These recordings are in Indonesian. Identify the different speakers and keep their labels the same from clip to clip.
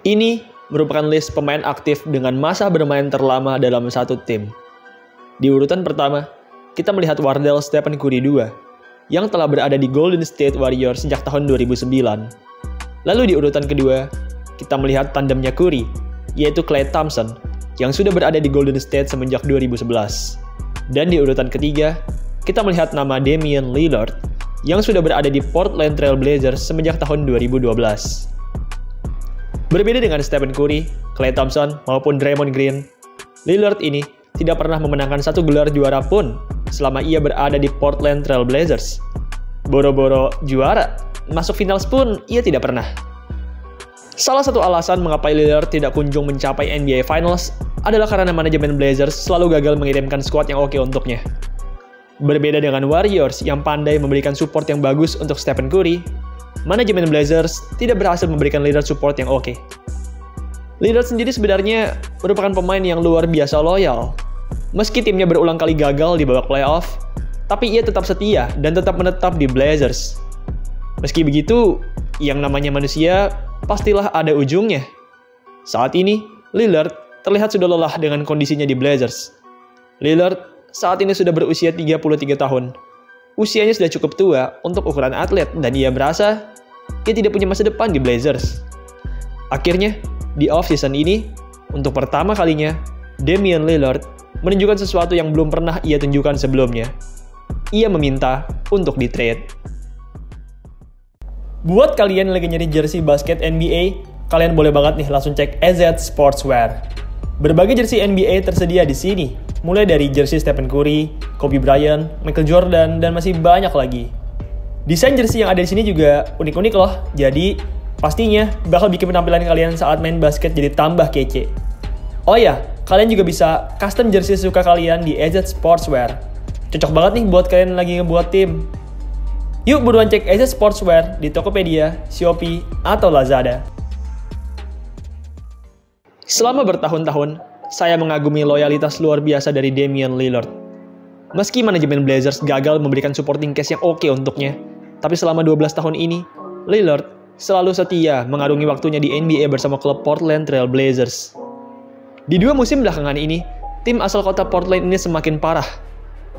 Speaker 1: Ini merupakan list pemain aktif dengan masa bermain terlama dalam satu tim. Di urutan pertama, kita melihat Wardell Stephen Curry II, yang telah berada di Golden State Warriors sejak tahun 2009. Lalu di urutan kedua, kita melihat tandemnya Curry, yaitu Klay Thompson, yang sudah berada di Golden State semenjak 2011. Dan di urutan ketiga, kita melihat nama Damian Lillard, yang sudah berada di Portland Trail Blazers semenjak tahun 2012. Berbeda dengan Stephen Curry, Klay Thompson, maupun Draymond Green, Lillard ini tidak pernah memenangkan satu gelar juara pun selama ia berada di Portland Trail Blazers. Boro-boro juara, masuk finals pun ia tidak pernah. Salah satu alasan mengapa Lillard tidak kunjung mencapai NBA Finals adalah karena manajemen Blazers selalu gagal mengirimkan skuad yang oke untuknya. Berbeda dengan Warriors yang pandai memberikan support yang bagus untuk Stephen Curry, manajemen Blazers tidak berhasil memberikan Lillard support yang oke. Lillard sendiri sebenarnya merupakan pemain yang luar biasa loyal. Meski timnya berulang kali gagal di babak playoff, tapi ia tetap setia dan tetap menetap di Blazers. Meski begitu, yang namanya manusia pastilah ada ujungnya. Saat ini, Lillard terlihat sudah lelah dengan kondisinya di Blazers. Lillard saat ini sudah berusia 33 tahun. Usianya sudah cukup tua untuk ukuran atlet dan ia merasa ia tidak punya masa depan di Blazers. Akhirnya, di off-season ini, untuk pertama kalinya, Damian Lillard menunjukkan sesuatu yang belum pernah ia tunjukkan sebelumnya. Ia meminta untuk di-trade. Buat kalian yang lagi nyari jersey basket NBA, kalian boleh banget nih langsung cek AZ Sportswear. Berbagai jersey NBA tersedia di sini, mulai dari jersey Stephen Curry, Kobe Bryant, Michael Jordan, dan masih banyak lagi. Desain jersey yang ada di sini juga unik-unik loh, jadi pastinya bakal bikin penampilan kalian saat main basket jadi tambah kece. Oh ya, kalian juga bisa custom jersey suka kalian di AZ Sportswear. Cocok banget nih buat kalian lagi ngebuat tim. Yuk buruan cek AZ Sportswear di Tokopedia, Shopee, atau Lazada. Selama bertahun-tahun, saya mengagumi loyalitas luar biasa dari Damian Lillard. Meski manajemen Blazers gagal memberikan supporting cast yang oke untuknya, tapi selama 12 tahun ini, Lillard selalu setia mengarungi waktunya di NBA bersama klub Portland Trail Blazers. Di 2 musim belakangan ini, tim asal kota Portland ini semakin parah.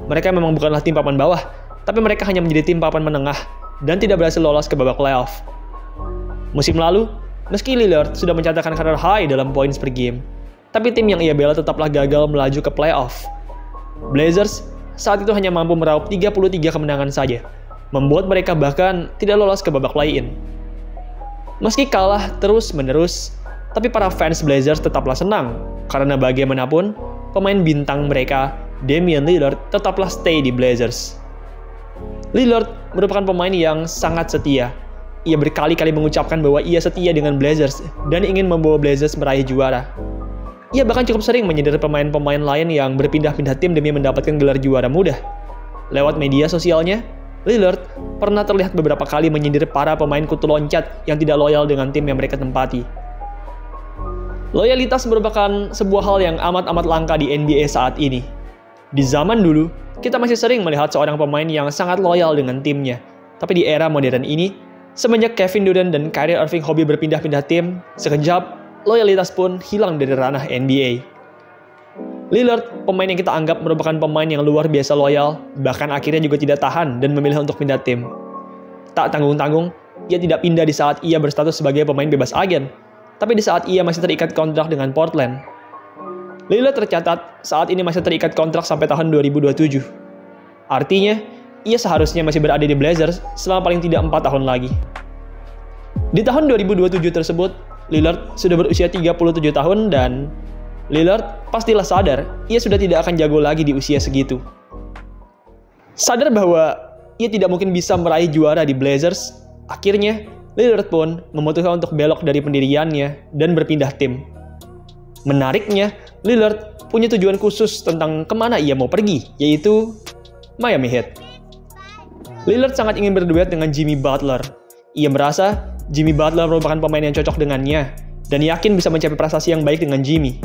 Speaker 1: Mereka memang bukanlah tim papan bawah, tapi mereka hanya menjadi tim papan menengah dan tidak berhasil lolos ke babak playoff. Musim lalu, meski Lillard sudah mencatatkan karir high dalam points per game, tapi tim yang ia bela tetaplah gagal melaju ke playoff. Blazers saat itu hanya mampu meraup 33 kemenangan saja, membuat mereka bahkan tidak lolos ke babak play-in. Meski kalah terus-menerus, tapi para fans Blazers tetaplah senang, karena bagaimanapun, pemain bintang mereka, Damian Lillard, tetaplah stay di Blazers. Lillard merupakan pemain yang sangat setia. Ia berkali-kali mengucapkan bahwa ia setia dengan Blazers dan ingin membawa Blazers meraih juara. Ia bahkan cukup sering menyindir pemain-pemain lain yang berpindah-pindah tim demi mendapatkan gelar juara muda. Lewat media sosialnya, Lillard pernah terlihat beberapa kali menyindir para pemain kutu loncat yang tidak loyal dengan tim yang mereka tempati. Loyalitas merupakan sebuah hal yang amat-amat langka di NBA saat ini. Di zaman dulu, kita masih sering melihat seorang pemain yang sangat loyal dengan timnya. Tapi di era modern ini, semenjak Kevin Durant dan Kyrie Irving hobi berpindah-pindah tim, sekejap, loyalitas pun hilang dari ranah NBA. Lillard, pemain yang kita anggap merupakan pemain yang luar biasa loyal, bahkan akhirnya juga tidak tahan dan memilih untuk pindah tim. Tak tanggung-tanggung, ia tidak pindah di saat ia berstatus sebagai pemain bebas agen, tapi di saat ia masih terikat kontrak dengan Portland. Lillard tercatat saat ini masih terikat kontrak sampai tahun 2027. Artinya, ia seharusnya masih berada di Blazers selama paling tidak 4 tahun lagi. Di tahun 2027 tersebut, Lillard sudah berusia 37 tahun dan Lillard pastilah sadar ia sudah tidak akan jago lagi di usia segitu. Sadar bahwa ia tidak mungkin bisa meraih juara di Blazers, akhirnya Lillard pun memutuskan untuk belok dari pendiriannya dan berpindah tim. Menariknya, Lillard punya tujuan khusus tentang kemana ia mau pergi, yaitu Miami Heat. Lillard sangat ingin berduet dengan Jimmy Butler. Ia merasa Jimmy Butler merupakan pemain yang cocok dengannya, dan yakin bisa mencapai prestasi yang baik dengan Jimmy.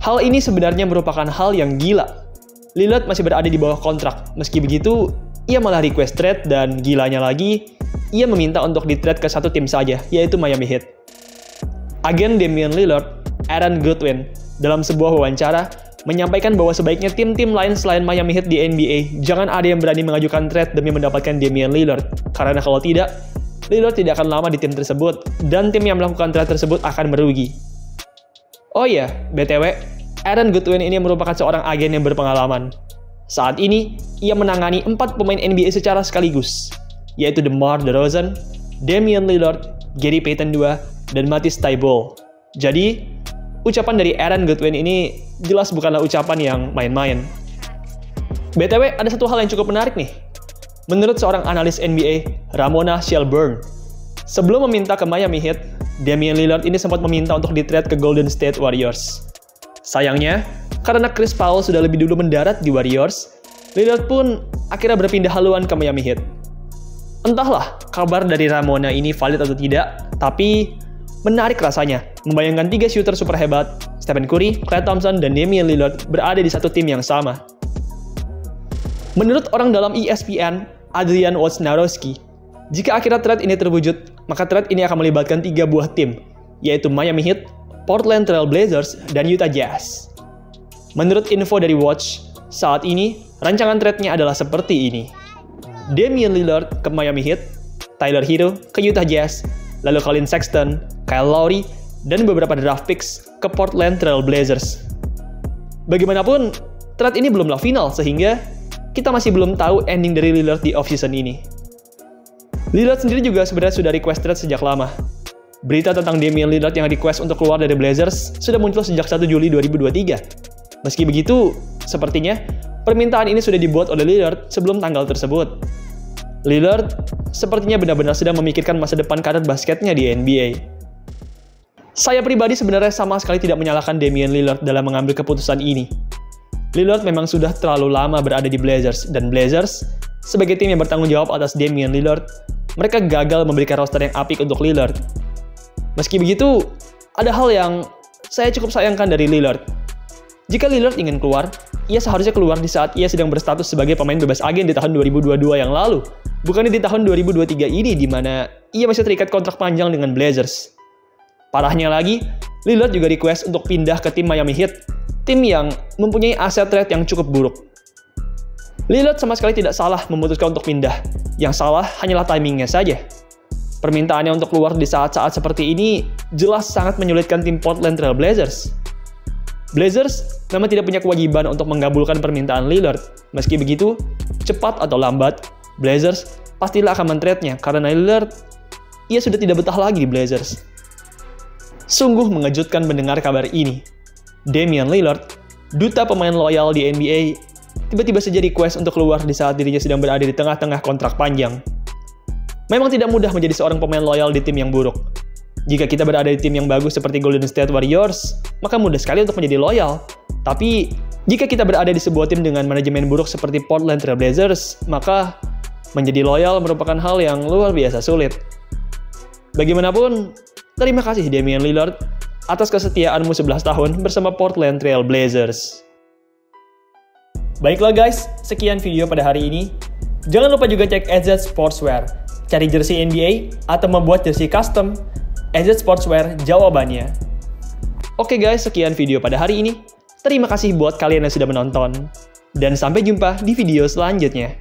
Speaker 1: Hal ini sebenarnya merupakan hal yang gila. Lillard masih berada di bawah kontrak, meski begitu, ia malah request trade dan gilanya lagi, ia meminta untuk di-trade ke satu tim saja, yaitu Miami Heat. Agen Damian Lillard, Aaron Goodwin, dalam sebuah wawancara menyampaikan bahwa sebaiknya tim-tim lain selain Miami Heat di NBA jangan ada yang berani mengajukan trade demi mendapatkan Damian Lillard, karena kalau tidak, Lillard tidak akan lama di tim tersebut dan tim yang melakukan trade tersebut akan merugi. Oh iya, BTW, Aaron Goodwin ini merupakan seorang agen yang berpengalaman. Saat ini, ia menangani 4 pemain NBA secara sekaligus, yaitu DeMar DeRozan, Damian Lillard, Gary Payton II, dan Matisse Thybulle. Jadi, ucapan dari Aaron Goodwin ini jelas bukanlah ucapan yang main-main. BTW, ada satu hal yang cukup menarik nih. Menurut seorang analis NBA, Ramona Shelburne, sebelum meminta ke Miami Heat, Damian Lillard ini sempat meminta untuk di-trade ke Golden State Warriors. Sayangnya, karena Chris Paul sudah lebih dulu mendarat di Warriors, Lillard pun akhirnya berpindah haluan ke Miami Heat. Entahlah kabar dari Ramona ini valid atau tidak, tapi menarik rasanya membayangkan 3 shooter super hebat, Stephen Curry, Klay Thompson, dan Damian Lillard berada di satu tim yang sama. Menurut orang dalam ESPN, Adrian Wojnarowski, jika akhirnya trade ini terwujud, maka trade ini akan melibatkan 3 buah tim, yaitu Miami Heat, Portland Trail Blazers, dan Utah Jazz. Menurut info dari Watch, saat ini rancangan trade-nya adalah seperti ini. Damian Lillard ke Miami Heat, Tyler Hero ke Utah Jazz, lalu Colin Sexton, Kyle Lowry, dan beberapa draft picks ke Portland Trail Blazers. Bagaimanapun, trade ini belumlah final sehingga kita masih belum tahu ending dari Lillard di offseason ini. Lillard sendiri juga sebenarnya sudah request trade sejak lama. Berita tentang Damian Lillard yang request untuk keluar dari Blazers sudah muncul sejak 1 Juli 2023. Meski begitu, sepertinya permintaan ini sudah dibuat oleh Lillard sebelum tanggal tersebut. Lillard sepertinya benar-benar sedang memikirkan masa depan karir basketnya di NBA. Saya pribadi sebenarnya sama sekali tidak menyalahkan Damian Lillard dalam mengambil keputusan ini. Lillard memang sudah terlalu lama berada di Blazers, dan Blazers, sebagai tim yang bertanggung jawab atas Damian Lillard, mereka gagal memberikan roster yang apik untuk Lillard. Meski begitu, ada hal yang saya cukup sayangkan dari Lillard. Jika Lillard ingin keluar, ia seharusnya keluar di saat ia sedang berstatus sebagai pemain bebas agen di tahun 2022 yang lalu, bukan di tahun 2023 ini di mana ia masih terikat kontrak panjang dengan Blazers. Parahnya lagi, Lillard juga request untuk pindah ke tim Miami Heat, tim yang mempunyai aset trade yang cukup buruk. Lillard sama sekali tidak salah memutuskan untuk pindah, yang salah hanyalah timingnya saja. Permintaannya untuk keluar di saat-saat seperti ini jelas sangat menyulitkan tim Portland Trail Blazers. Blazers memang tidak punya kewajiban untuk mengabulkan permintaan Lillard. Meski begitu, cepat atau lambat, Blazers pastilah akan men-trade-nya karena Lillard, ia sudah tidak betah lagi di Blazers. Sungguh mengejutkan mendengar kabar ini. Damian Lillard, duta pemain loyal di NBA, tiba-tiba saja request untuk keluar di saat dirinya sedang berada di tengah-tengah kontrak panjang. Memang tidak mudah menjadi seorang pemain loyal di tim yang buruk. Jika kita berada di tim yang bagus seperti Golden State Warriors, maka mudah sekali untuk menjadi loyal. Tapi, jika kita berada di sebuah tim dengan manajemen buruk seperti Portland Trail Blazers, maka menjadi loyal merupakan hal yang luar biasa sulit. Bagaimanapun, terima kasih Damian Lillard atas kesetiaanmu 11 tahun bersama Portland Trail Blazers. Baiklah guys, sekian video pada hari ini. Jangan lupa juga cek AZ Sportswear. Cari jersey NBA atau membuat jersey custom, AZ Sportswear jawabannya. Oke guys, sekian video pada hari ini. Terima kasih buat kalian yang sudah menonton. Dan sampai jumpa di video selanjutnya.